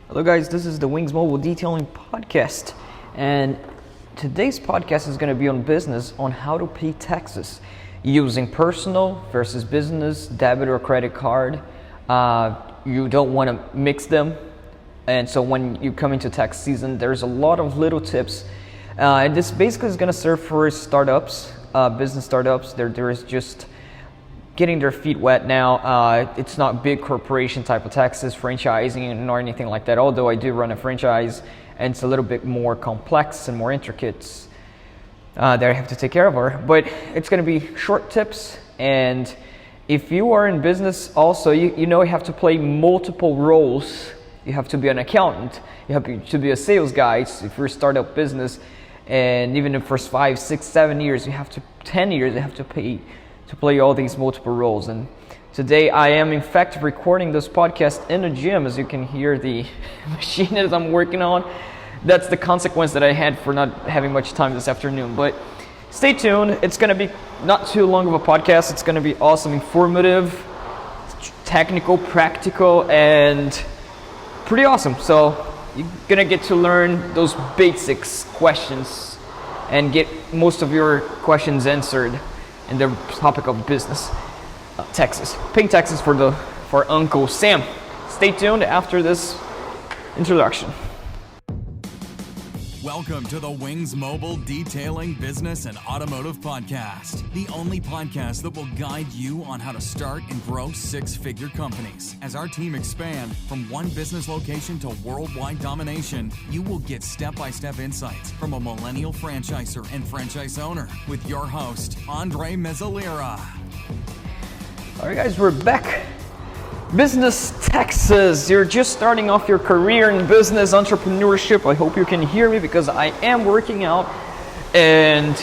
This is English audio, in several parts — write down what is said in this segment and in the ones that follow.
Hello guys, this is the Wings Mobile Detailing Podcast, and today's podcast is going to be on business, on how to pay taxes using personal versus business, debit or credit card. You don't want to mix them, and so when you come into tax season, there's a lot of little tips. And this basically is going to serve for startups, business startups. There is just getting their feet wet now. It's not big corporation type of taxes, franchising or anything like that, although I do run a franchise and it's a little bit more complex and more intricate that I have to take care of. But it's going to be short tips, and if you are in business also, you have to play multiple roles. You have to be an accountant, you have to be a sales guy if you're a startup business, and even the first 5, 6, 7 years, 10 years, you have to play all these multiple roles. And today I am in fact recording this podcast in a gym, as you can hear the machine that I'm working on. That's the consequence that I had for not having much time this afternoon. But stay tuned, it's going to be not too long of a podcast. It's going to be awesome, informative, technical, practical, and pretty awesome. So you're going to get to learn those basics questions and get most of your questions answered in the topic of business, taxes, paying taxes for Uncle Sam. Stay tuned after this introduction. Welcome to the Wings Mobile Detailing Business and Automotive Podcast, the only podcast that will guide you on how to start and grow six-figure companies. As our team expand from one business location to worldwide domination, you will get step-by-step insights from a millennial franchisor and franchise owner with your host, Andre Mezzalera. All right, guys, we're back. Business taxes. You're just starting off your career in business entrepreneurship. I hope you can hear me because I am working out, and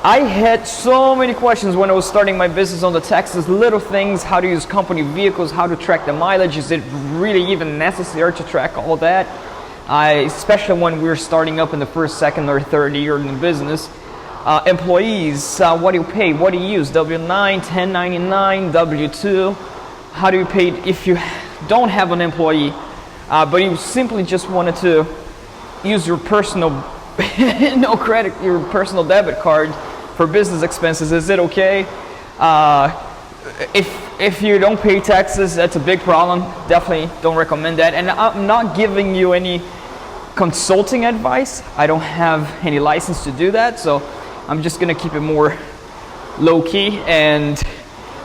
I had so many questions when I was starting my business on the taxes, little things, how to use company vehicles, how to track the mileage, is it really even necessary to track all that? Especially when we're starting up in the first, second, or third year in the business. Employees, what do you pay? What do you use? W-9, 1099, W-2? How do you pay if you don't have an employee, but you simply just wanted to use your personal your personal debit card for business expenses? Is it okay? If you don't pay taxes, that's a big problem. Definitely don't recommend that. And I'm not giving you any consulting advice. I don't have any license to do that, so I'm just gonna keep it more low key,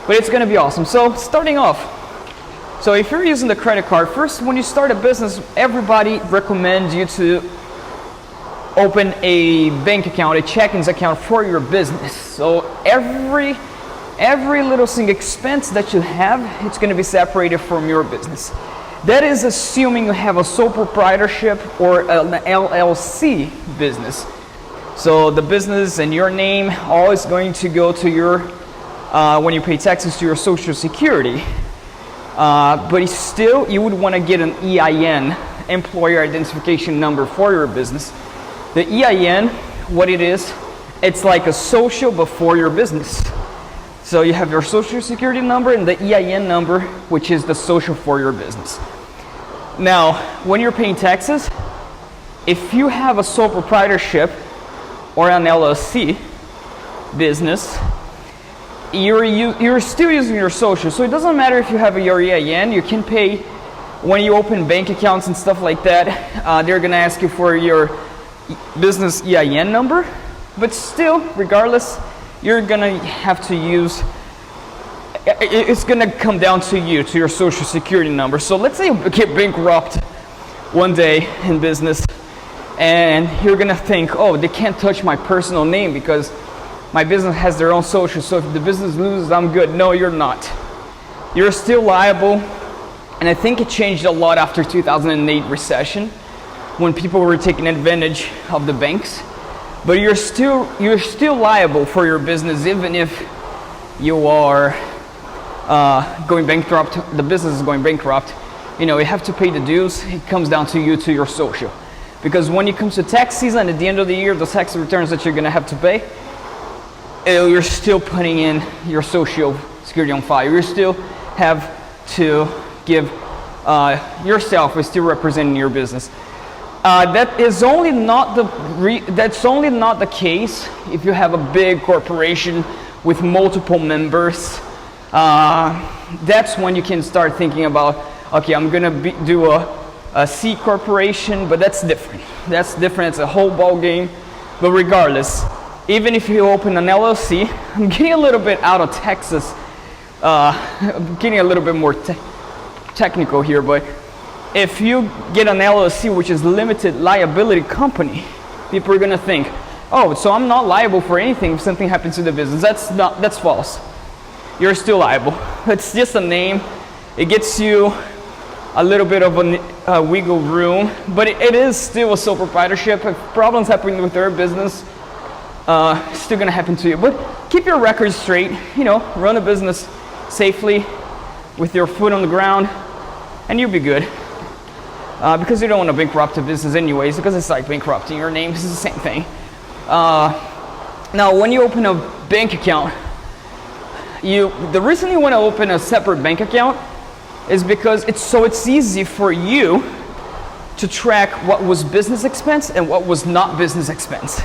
but it's gonna be awesome. So starting off, so if you're using the credit card, first when you start a business, everybody recommends you to open a bank account, a checkings account for your business. So every little single expense that you have, it's gonna be separated from your business. That is assuming you have a sole proprietorship or an LLC business. So the business and your name all is going to go to your when you pay taxes, to your Social Security, but you would want to get an EIN, Employer Identification Number, for your business. The EIN, what it is, it's like a social before your business. So you have your Social Security number and the EIN number, which is the social for your business. Now, when you're paying taxes, if you have a sole proprietorship or an LLC business, you're still using your social, so it doesn't matter if you have your EIN. You can pay when you open bank accounts and stuff like that. They're gonna ask you for your business EIN number, but still, regardless, you're gonna have to use. It's gonna come down to your Social Security number. So let's say you get bankrupt one day in business, and you're gonna think, oh, they can't touch my personal name because my business has their own social, so if the business loses, I'm good. No, you're not. You're still liable, and I think it changed a lot after 2008 recession, when people were taking advantage of the banks. But you're still liable for your business, even if you are going bankrupt. The business is going bankrupt. You have to pay the dues. It comes down to your social, because when it comes to tax season at the end of the year, the tax returns that you're gonna have to pay, you're still putting in your Social Security on file. You still have to give yourself is still representing your business. That's only not the case if you have a big corporation with multiple members. That's when you can start thinking about, okay, I'm gonna do a C corporation, but that's different. That's different. It's a whole ball game. But regardless, even if you open an LLC, I'm getting a little bit out of Texas. I'm getting a little bit more technical here, but if you get an LLC, which is limited liability company, people are gonna think, oh, so I'm not liable for anything if something happens to the business. That's false. You're still liable. It's just a name. It gets you a little bit of a wiggle room, but it is still a sole proprietorship. If problems happen with their business, it's still gonna happen to you. But keep your records straight. Run a business safely with your foot on the ground, and you'll be good. Because you don't want to bankrupt a business anyways, because it's like bankrupting your name. It's the same thing. Now, when you open a bank account, the reason you want to open a separate bank account is because it's easy for you to track what was business expense and what was not business expense.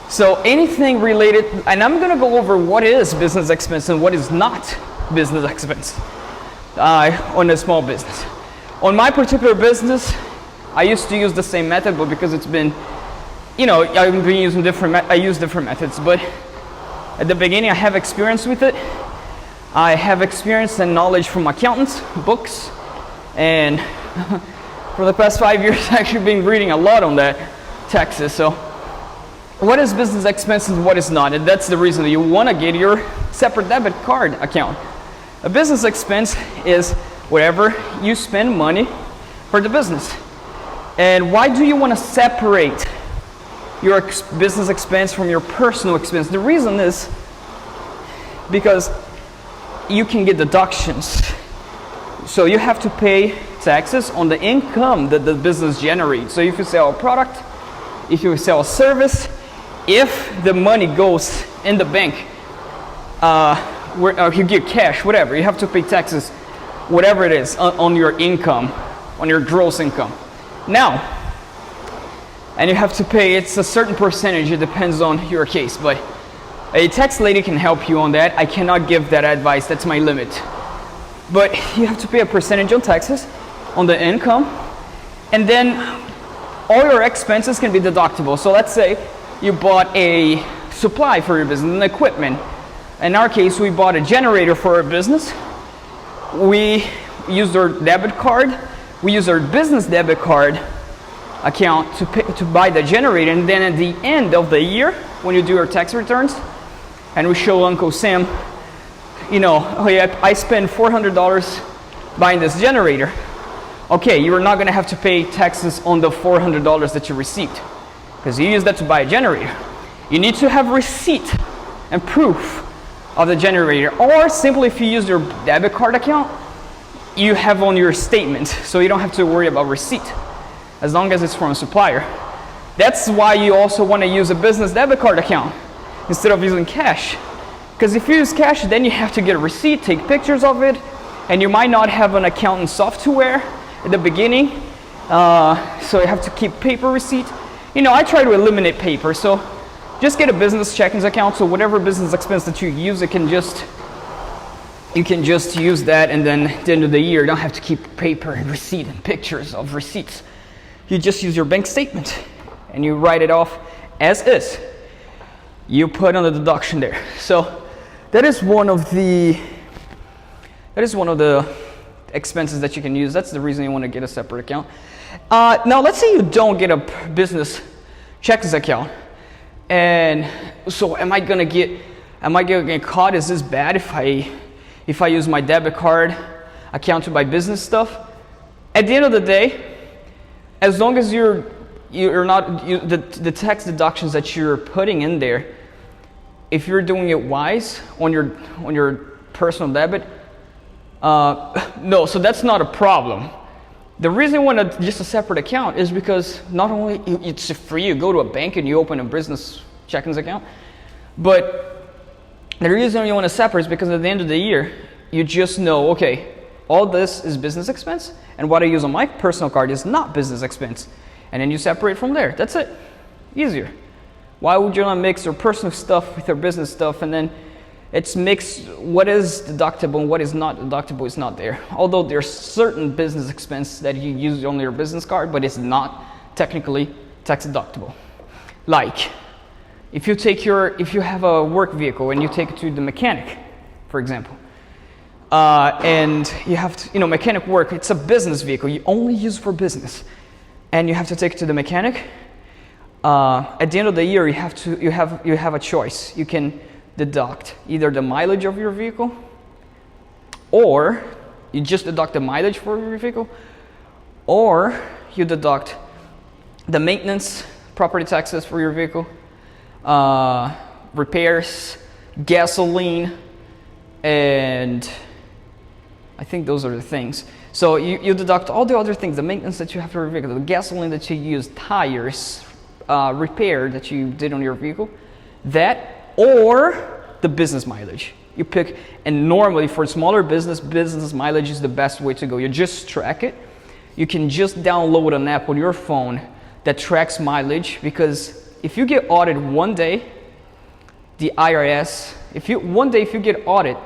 So anything related, and I'm going to go over what is business expense and what is not business expense on a small business. On my particular business, I used to use the same method, but because it's been, I've been using I use different methods. But at the beginning, I have experience with it. I have experience and knowledge from accountants, books, and for the past 5 years, I've actually been reading a lot on that, Texas. So, what is business expense and what is not? And that's the reason that you want to get your separate debit card account. A business expense is wherever you spend money for the business. And why do you want to separate your business expense from your personal expense? The reason is because you can get deductions. So you have to pay taxes on the income that the business generates. So if you sell a product, if you sell a service, if the money goes in the bank, where you get cash, whatever, you have to pay taxes, whatever it is, on your income, on your gross income. Now, and you have to pay, it's a certain percentage, it depends on your case, but a tax lady can help you on that. I cannot give that advice, that's my limit. But you have to pay a percentage on taxes, on the income, and then all your expenses can be deductible. So let's say you bought a supply for your business, an equipment. In our case, we bought a generator for our business. We used our debit card. We use our business debit card account to buy the generator, and then at the end of the year, when you do your tax returns, and we show Uncle Sam, oh yeah, I spent $400 buying this generator. Okay, you're not going to have to pay taxes on the $400 that you received, because you used that to buy a generator. You need to have receipt and proof of the generator, or simply if you use your debit card account, you have on your statement, so you don't have to worry about receipt, as long as it's from a supplier. That's why you also want to use a business debit card account instead of using cash. Because if you use cash, then you have to get a receipt, take pictures of it, and you might not have an accounting software at the beginning, so you have to keep paper receipt. I try to eliminate paper, so just get a business checking account, so whatever business expense that you use, you can just use that, and then at the end of the year, you don't have to keep paper and receipt and pictures of receipts. You just use your bank statement, and you write it off as is. You put on the deduction there. So that is one of the expenses that you can use. That's the reason you want to get a separate account. Now, let's say you don't get a business checkings account. And so am I gonna get caught? Is this bad if I use my debit card account to buy business stuff? At the end of the day, as long as the tax deductions that you're putting in there, if you're doing it wise on your personal debit, no, so that's not a problem. The reason you want just a separate account is because not only it's for you, go to a bank and you open a business checkings account, but the reason you want to separate is because at the end of the year, you just know, okay, all this is business expense and what I use on my personal card is not business expense. And then you separate from there. That's it. Easier. Why would you not mix your personal stuff with your business stuff, and then it's mixed? What is deductible and what is not deductible is not there. Although there's certain business expense that you use on your business card, but it's not technically tax deductible. Like, if you have a work vehicle and you take it to the mechanic, for example, and you have to, mechanic work, it's a business vehicle, you only use for business, and you have to take it to the mechanic. At the end of the year, you have a choice. You can deduct either the mileage of your vehicle, or you just deduct the mileage for your vehicle, or you deduct the maintenance, property taxes for your vehicle, repairs, gasoline, and I think those are the things. So you deduct all the other things, the maintenance that you have for your vehicle, the gasoline that you use, tires, repair that you did on your vehicle, that or the business mileage. You pick, and normally for smaller business mileage is the best way to go. You just track it. You can just download an app on your phone that tracks mileage, because if you get audited one day, the IRS, if you get audited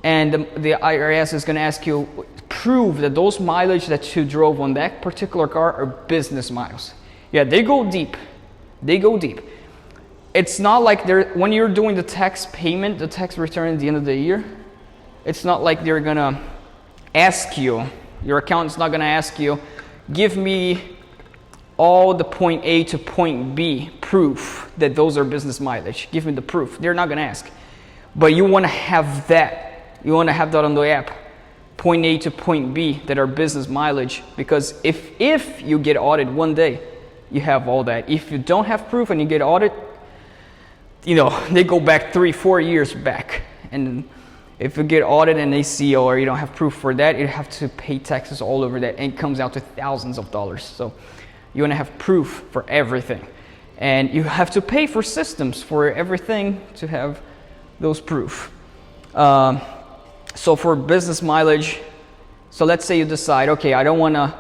and the IRS is going to ask you, prove that those mileage that you drove on that particular car are business miles. Yeah, they go deep. It's not like when you're doing the tax payment, the tax return at the end of the year, it's not like they're gonna ask you, your accountant's not gonna ask you, give me all the point A to point B proof that those are business mileage. Give me the proof. They're not gonna ask. But you wanna have that. You wanna have that on the app. Point A to point B that are business mileage, because if you get audited one day, you have all that. If you don't have proof and you get audited, they go back 3-4 years back. And if you get audited and they see, or you don't have proof for that, you have to pay taxes all over that, and it comes out to thousands of dollars. So you want to have proof for everything. And you have to pay for systems for everything to have those proof. So for business mileage, so let's say you decide, okay, I don't want to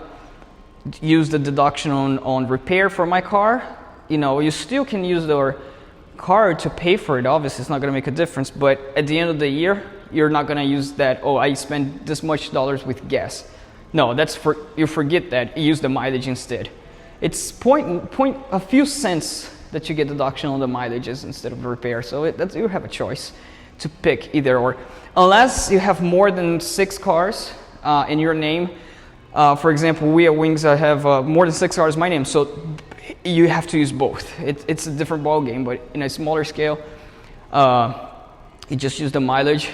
use the deduction on repair for my car. You still can use your card to pay for it. Obviously, it's not going to make a difference, but at the end of the year, you're not going to use that, I spent this much dollars with gas. No, you forget that. You use the mileage instead. It's a few cents that you get deduction on the mileages instead of the repair. So you have a choice to pick either or. Unless you have more than 6 cars in your name. For example, we at Wings have more than 6 cars in my name, so you have to use both. It's a different ball game, but in a smaller scale, you just use the mileage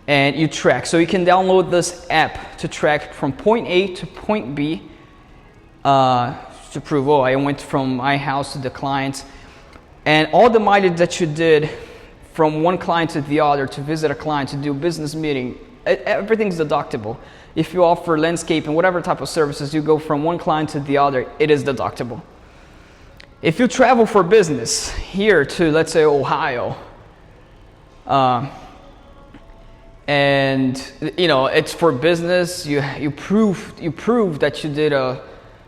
and you track. So you can download this app to track from point A to point B to prove, I went from my house to the client, and all the mileage that you did from one client to the other, to visit a client, to do a business meeting, everything's deductible. If you offer landscape and whatever type of services, you go from one client to the other, it is deductible. If you travel for business here to, let's say, Ohio, and it's for business, you prove that you did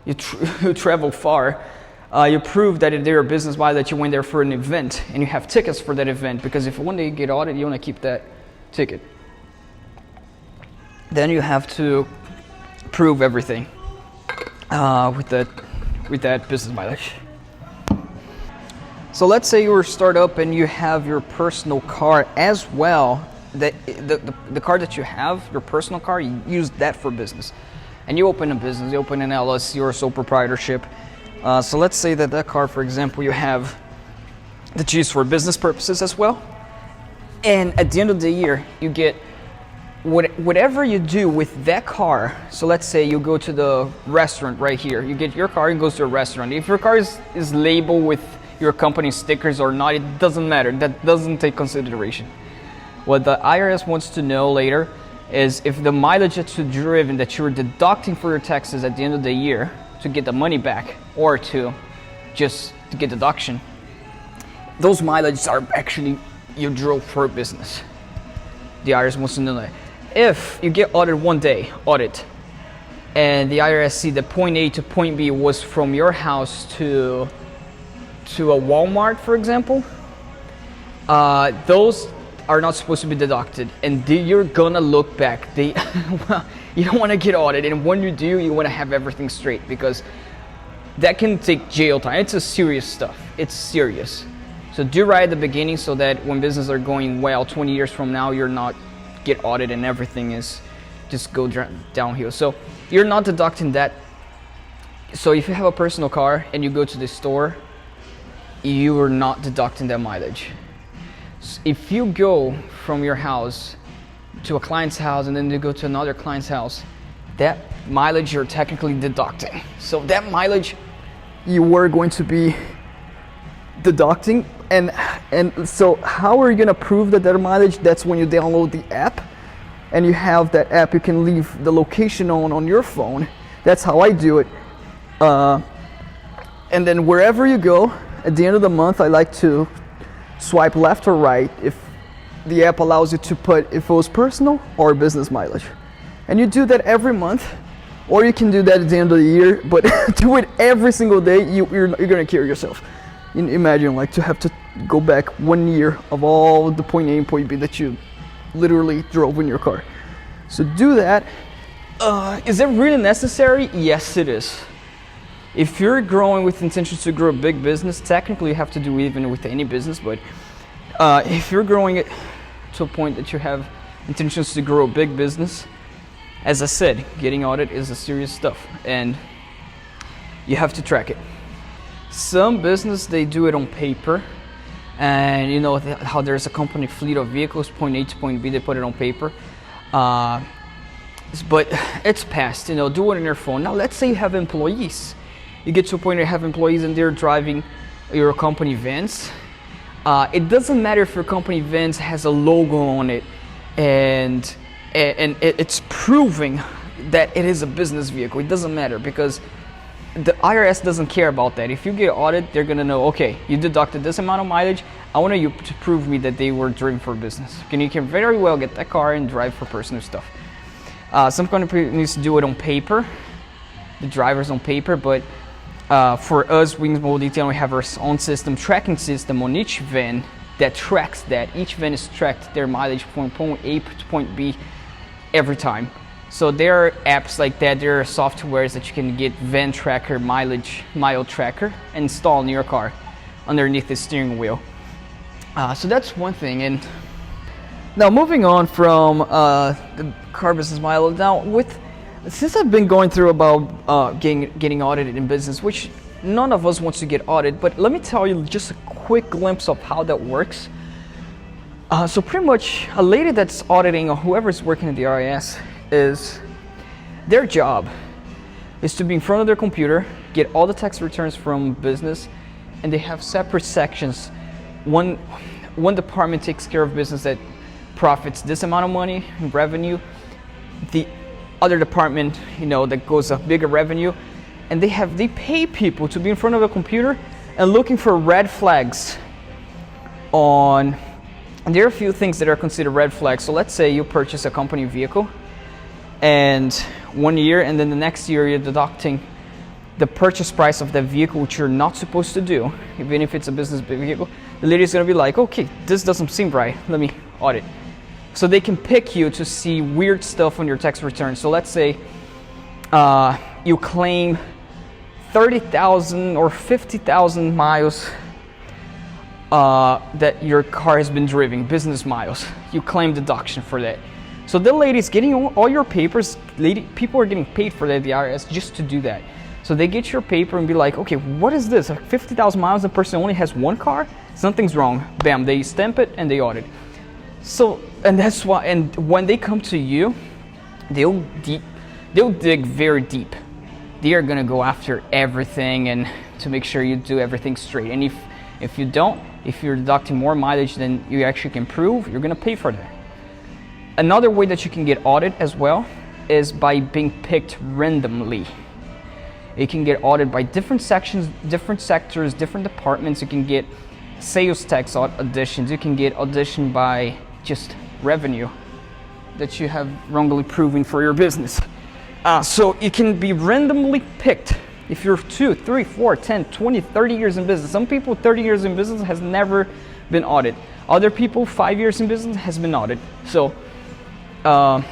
you travel far. You prove that they're a business buy, that you went there for an event, and you have tickets for that event, because if one day you get audited, you want to keep that ticket. Then you have to prove everything with that business mileage. So let's say you're a startup and you have your personal car as well. The car that you have, your personal car, you use that for business. And you open a business, you open an LLC or a sole proprietorship. So let's say that car, for example, you have that you use for business purposes as well. And at the end of the year, you get whatever you do with that car. So let's say you go to the restaurant right here. You get your car and goes to a restaurant. If your car is labeled with your company stickers or not, it doesn't matter. That doesn't take consideration. What the IRS wants to know later is if the mileage that you've driven, that you're deducting for your taxes at the end of the year to get the money back, or to just to get deduction, those mileages are actually you drove for business. The IRS wants to know that. If you get audited one day, and the IRS see that point A to point B was from your house to a Walmart, for example, those are not supposed to be deducted, and you're gonna look back. Well, you don't want to get audited, and when you do, you want to have everything straight, because that can take jail time. It's a serious stuff. It's serious. So do right at the beginning, so that when businesses are going well 20 years from now, you're not get audited and everything is just go downhill. So you're not deducting that. So if you have a personal car and you go to the store, you are not deducting that mileage. If you go from your house to a client's house and then you go to another client's house, that mileage you're technically deducting. So that mileage you were going to be deducting, and so how are you going to prove that mileage? That's when you download the app, and you have that app. You can leave the location on your phone. That's how I do it. And then wherever you go, at the end of the month, I like to swipe left or right if the app allows you to put if it was personal or business mileage. And you do that every month, or you can do that at the end of the year, but do it every single day. You're gonna kill yourself. Imagine like to have to go back 1 year of all the point A and point B that you literally drove in your car. So do that. Is it really necessary? Yes, it is. If you're growing with intentions to grow a big business, technically you have to do even with any business, but if you're growing it to a point that you have intentions to grow a big business, as I said, getting audited is a serious stuff, and you have to track it. Some business, they do it on paper, and you know how there's a company fleet of vehicles, point A to point B, they put it on paper. But it's past, you know, do it on your phone. Now let's say you have employees. You get to a point where you have employees and they're driving your company vans. It doesn't matter if your company vans has a logo on it and it's proving that it is a business vehicle. It doesn't matter, because the IRS doesn't care about that. If you get audited, they're gonna know, okay, you deducted this amount of mileage. I want you to prove me that they were driven for business. You can very well get that car and drive for personal stuff. Some companies do it on paper, the drivers on paper, but for us, Wings Mobile Detailing, we have our own system, tracking system on each van that tracks that. Each van is tracked their mileage from point A to point B every time. So there are apps like that, there are softwares that you can get van tracker, mile tracker, and install in your car underneath the steering wheel. So that's one thing. And now moving on from the car business mile, now since I've been going through about getting audited in business, which none of us wants to get audited, but let me tell you just a quick glimpse of how that works. So pretty much a lady that's auditing, or whoever's working at the IRS, is their job is to be in front of their computer, get all the tax returns from business, and they have separate sections. One department takes care of business that profits this amount of money in revenue. The other department, you know, that goes a bigger revenue, and they pay people to be in front of a computer and looking for red flags on. And there are a few things that are considered red flags. So let's say you purchase a company vehicle, and 1 year, and then the next year you're deducting the purchase price of that vehicle, which you're not supposed to do, even if it's a business vehicle. The lady's gonna be like, okay, this doesn't seem right, let me audit. So they can pick you to see weird stuff on your tax return. So let's say you claim 30,000 or 50,000 miles that your car has been driven, business miles. You claim deduction for that. So the lady's getting all your papers. People are getting paid for that at the IRS just to do that. So they get your paper and be like, okay, what is this? 50,000 miles, the person only has one car? Something's wrong. Bam, they stamp it and they audit. So, and that's why, and when they come to you, they'll dig very deep. They are gonna go after everything and to make sure you do everything straight. And if you don't, if you're deducting more mileage than you actually can prove, you're gonna pay for that. Another way that you can get audited as well is by being picked randomly. You can get audited by different sections, different sectors, different departments. You can get sales tax auditions. You can get auditioned by just revenue that you have wrongly proven for your business. So it can be randomly picked. If you're 2, 3, 4, 10, 20, 30 years in business. Some people 30 years in business has never been audited. Other people 5 years in business has been audited. So, and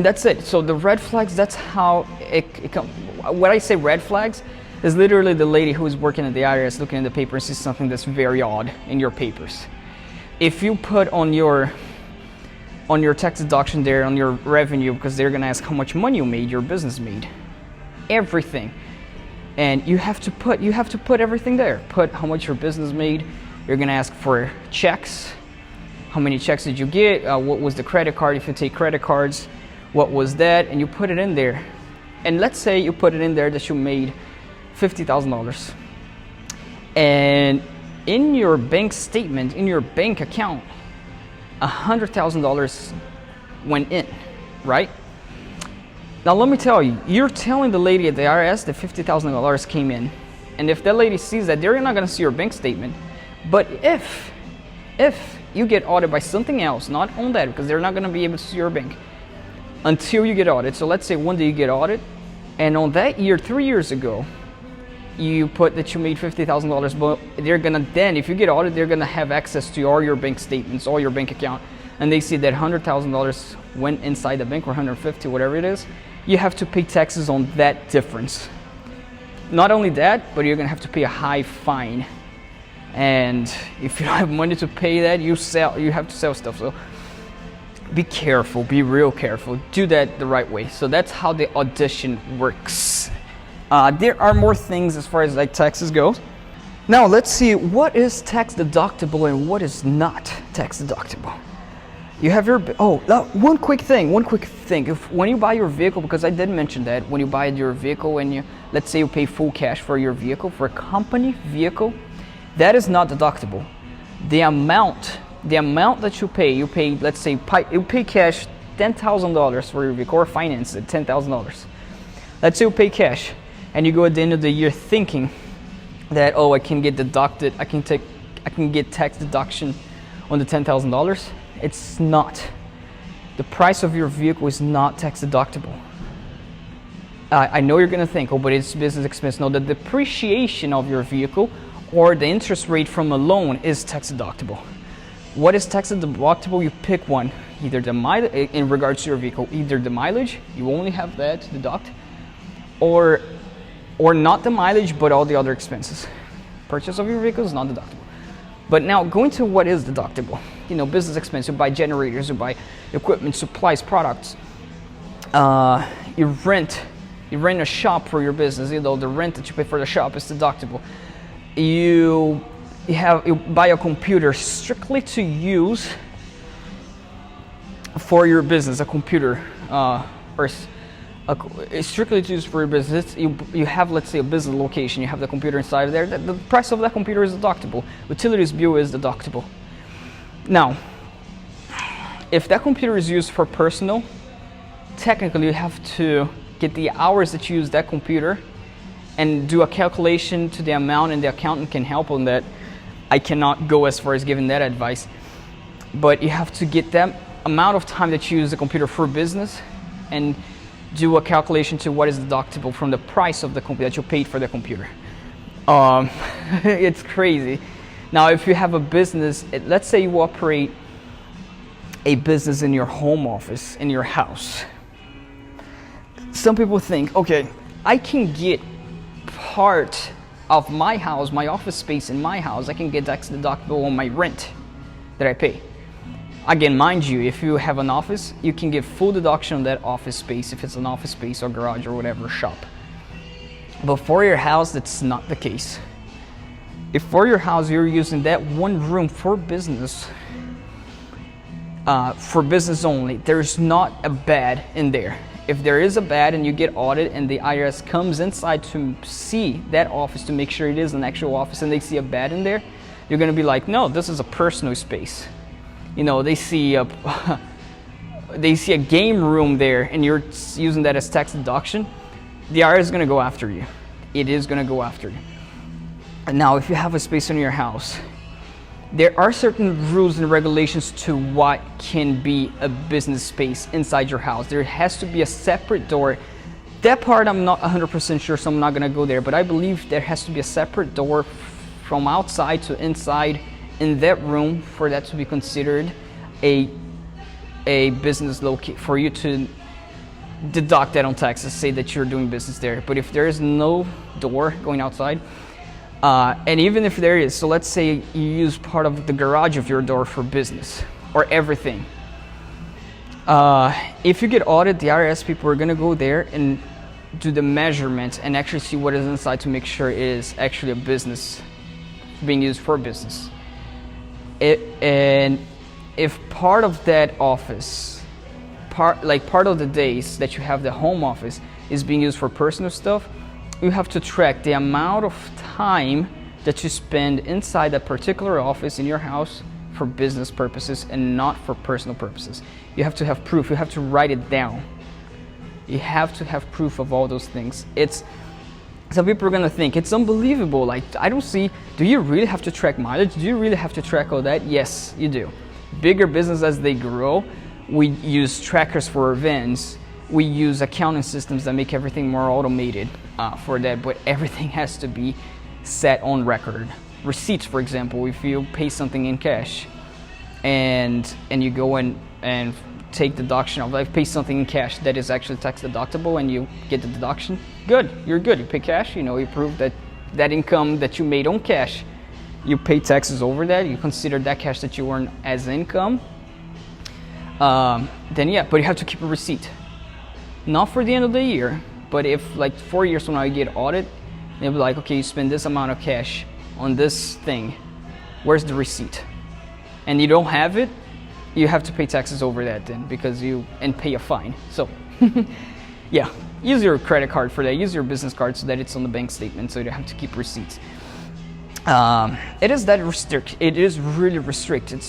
that's it. So the red flags, that's how it comes. When I say red flags, is literally the lady who is working at the IRS looking at the paper and sees something that's very odd in your papers. If you put on your tax deduction there, on your revenue, because they're gonna ask how much money you made, your business made, everything, and you have to put everything there. Put how much your business made. You're gonna ask for checks. How many checks did you get? What was the credit card? If you take credit cards, what was that? And you put it in there. And let's say you put it in there that you made $50,000, and in your bank statement, in your bank account, $100,000 went in, right? Now let me tell you, you're telling the lady at the IRS that $50,000 came in, and if that lady sees that, they're not going to see your bank statement. But if you get audited by something else, not on that, because they're not going to be able to see your bank until you get audited. So let's say one day you get audited, and on that year, 3 years ago, you put that you made $50,000, but they're gonna then, if you get audited, they're gonna have access to all your bank statements, all your bank account, and they see that $100,000 went inside the bank, or 150, whatever it is. You have to pay taxes on that difference. Not only that, but you're gonna have to pay a high fine. And if you don't have money to pay that, you have to sell stuff. So be careful, be real careful. Do that the right way. So that's how the audition works. There are more things as far as like taxes goes. Now let's see what is tax deductible and what is not tax deductible. You have your one quick thing. If when you buy your vehicle, because I did mention that when you buy your vehicle and let's say you pay full cash for your vehicle, for a company vehicle, that is not deductible. The amount that you pay, let's say you pay cash $10,000 for your vehicle, or finance it $10,000. Let's say you pay cash. And you go at the end of the year thinking that, I can get deducted, I can get tax deduction on the $10,000. It's not. The price of your vehicle is not tax deductible. I know you're gonna think, but it's business expense. No, the depreciation of your vehicle or the interest rate from a loan is tax deductible. What is tax deductible? You pick one, either the mileage, in regards to your vehicle, either the mileage, you only have that to deduct, or not the mileage, but all the other expenses. Purchase of your vehicle is not deductible. But now going to what is deductible. Business expense, you buy generators, you buy equipment, supplies, products. You rent a shop for your business, the rent that you pay for the shop is deductible. You buy a computer strictly to use for your business, a computer, strictly to use for your business. You have, let's say, a business location, you have the computer inside of there, the price of that computer is deductible. Utilities bill is deductible. Now, if that computer is used for personal, technically you have to get the hours that you use that computer and do a calculation to the amount, and the accountant can help on that. I cannot go as far as giving that advice, but you have to get that amount of time that you use the computer for business and do a calculation to what is deductible from the price of the computer that you paid for the computer. It's crazy. Now, if you have a business, let's say you operate a business in your home office, in your house. Some people think, okay, I can get part of my house, my office space in my house, I can get tax deductible on my rent that I pay. Again, mind you, if you have an office, you can get full deduction on that office space, if it's an office space or garage or whatever, shop. But for your house, that's not the case. If for your house you're using that one room for business only, there's not a bed in there. If there is a bed and you get audited and the IRS comes inside to see that office to make sure it is an actual office and they see a bed in there, you're gonna be like, no, this is a personal space. They see a game room there and you're using that as tax deduction, the IRS is gonna go after you. It is gonna go after you. And now, if you have a space in your house there are certain rules and regulations to what can be a business space inside your house. There has to be a separate door. That part I'm not 100% sure, so I'm not gonna go there, but I believe there has to be a separate door from outside to inside in that room for that to be considered a business location, for you to deduct that on taxes, say that you're doing business there. But if there is no door going outside, and even if there is, so let's say you use part of the garage of your door for business or everything. If you get audited, the IRS people are gonna go there and do the measurement and actually see what is inside to make sure it is actually a business being used for business. And if part of that office, part of the days that you have the home office is being used for personal stuff, you have to track the amount of time that you spend inside that particular office in your house for business purposes and not for personal purposes. You have to have proof. You have to write it down. You have to have proof of all those things. Some people are gonna think it's unbelievable. Like, I don't see, do you really have to track mileage? Do you really have to track all that? Yes, you do. Bigger business as they grow, we use trackers for events. We use accounting systems that make everything more automated for that, but everything has to be set on record. Receipts, for example, if you pay something in cash and you go and take deduction of, like, pay something in cash that is actually tax deductible and you get the deduction, good, you're good. You pay cash, you prove that income that you made on cash, you pay taxes over that, you consider that cash that you earn as income, then yeah, but you have to keep a receipt. Not for the end of the year, but if like 4 years from now you get audited, they'll be like, okay, you spend this amount of cash on this thing, where's the receipt? And you don't have it, you have to pay taxes over that then, and pay a fine. So yeah, use your credit card for that, use your business card so that it's on the bank statement, so you don't have to keep receipts. It is that restrict. It is really restricted.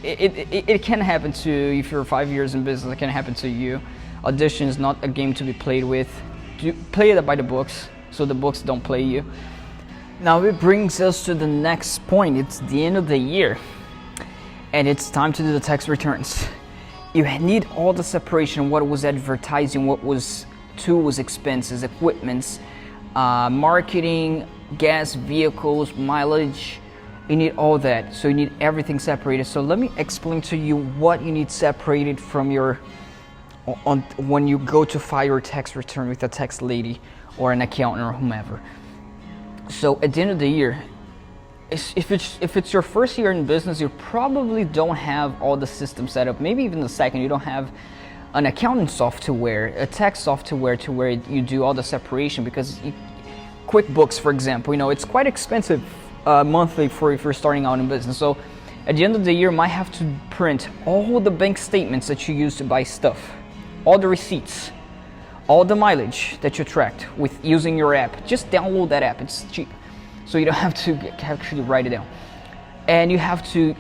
It can happen to, if you're 5 years in business, it can happen to you. Audition is not a game to be played with. Play it by the books, so the books don't play you. Now it brings us to the next point. It's the end of the year, and it's time to do the tax returns. You need all the separation, what was advertising, what was tools, expenses, equipments, marketing, gas, vehicles, mileage. You need all that, so you need everything separated. So let me explain to you what you need separated from when you go to file your tax return with a tax lady or an accountant or whomever. So at the end of the year, if it's your first year in business, you probably don't have all the systems set up. Maybe even the second, you don't have an accounting software, a tax software to where you do all the separation, because QuickBooks, for example, it's quite expensive monthly for if you're starting out in business. So at the end of the year, you might have to print all the bank statements that you use to buy stuff, all the receipts, all the mileage that you tracked with using your app. Just download that app, it's cheap, so you don't have to actually write it down. And you have to,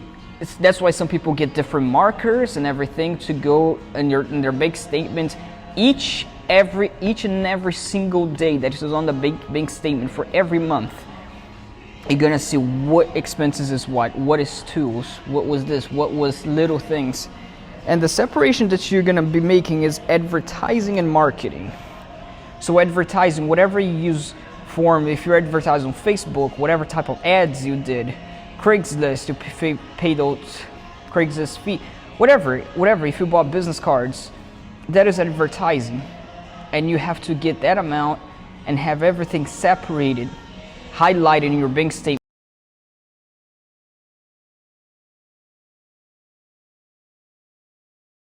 that's why some people get different markers and everything to go in their bank statement each and every single day that is on the bank statement for every month. You're gonna see what expenses is what is tools, what was this, what was little things. And the separation that you're gonna be making is advertising and marketing. So advertising, whatever you use if you're advertising on Facebook, whatever type of ads you did, Craigslist, you pay those Craigslist fee, whatever, if you bought business cards, that is advertising. And you have to get that amount and have everything separated, highlighted in your bank statement.